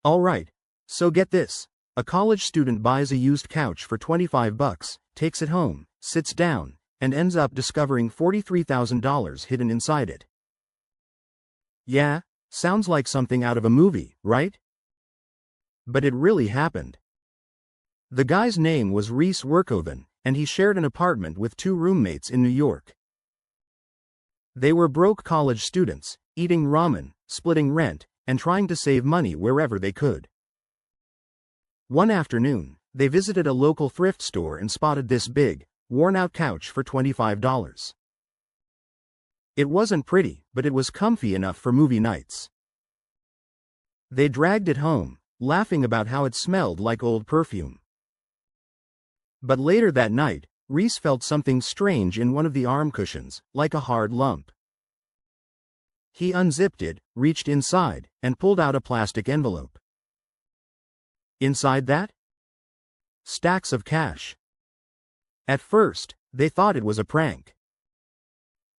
Alright, so get this. A college student buys a used couch for $25, takes it home, sits down, and ends up discovering $43,000 hidden inside it. Yeah, sounds like something out of a movie, right? But it really happened. The guy's name was Reese Workoven, and he shared an apartment with two roommates in New York. They were broke college students, eating ramen, splitting rent, and trying to save money wherever they could. One afternoon, they visited a local thrift store and spotted this big, worn-out couch for $25. It wasn't pretty, but it was comfy enough for movie nights. They dragged it home, laughing about how it smelled like old perfume. But later that night, Reese felt something strange in one of the arm cushions, like a hard lump. He unzipped it, reached inside, and pulled out a plastic envelope. Inside that? Stacks of cash. At first, they thought it was a prank.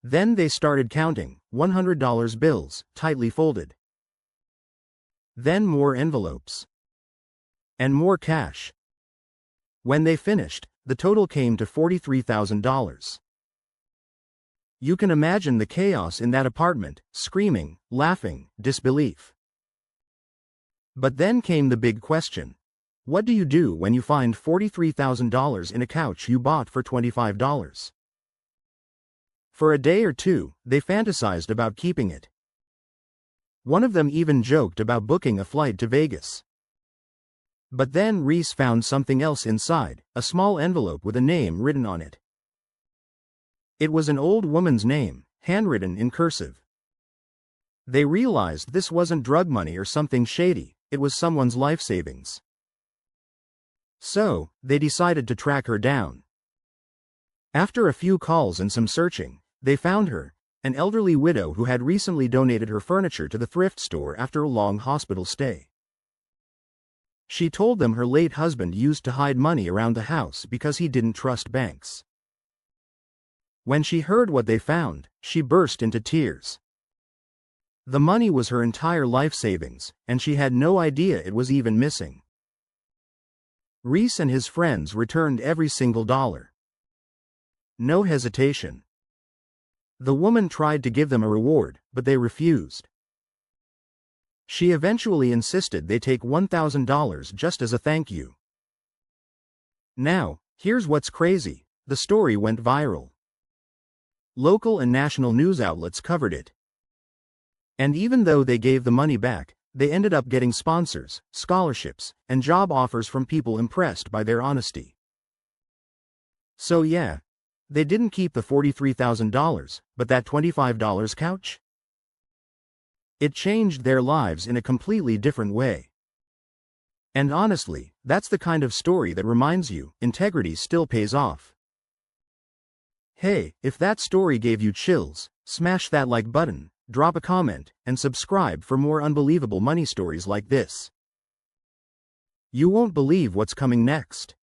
Then they started counting, $100 bills, tightly folded. Then more envelopes. And more cash. When they finished, the total came to $43,000. You can imagine the chaos in that apartment, screaming, laughing, disbelief. But then came the big question. What do you do when you find $43,000 in a couch you bought for $25? For a day or two, they fantasized about keeping it. One of them even joked about booking a flight to Vegas. But then Reese found something else inside, a small envelope with a name written on it. It was an old woman's name, handwritten in cursive. They realized this wasn't drug money or something shady, it was someone's life savings. So, they decided to track her down. After a few calls and some searching, they found her, an elderly widow who had recently donated her furniture to the thrift store after a long hospital stay. She told them her late husband used to hide money around the house because he didn't trust banks. When she heard what they found, she burst into tears. The money was her entire life savings, and she had no idea it was even missing. Reese and his friends returned every single dollar. No hesitation. The woman tried to give them a reward, but they refused. She eventually insisted they take $1,000 just as a thank you. Now, here's what's crazy, the story went viral. Local and national news outlets covered it. And even though they gave the money back, they ended up getting sponsors, scholarships, and job offers from people impressed by their honesty. So yeah, they didn't keep the $43,000, but that $25 couch? It changed their lives in a completely different way. And honestly, that's the kind of story that reminds you, integrity still pays off. Hey, if that story gave you chills, smash that like button, drop a comment, and subscribe for more unbelievable money stories like this. You won't believe what's coming next.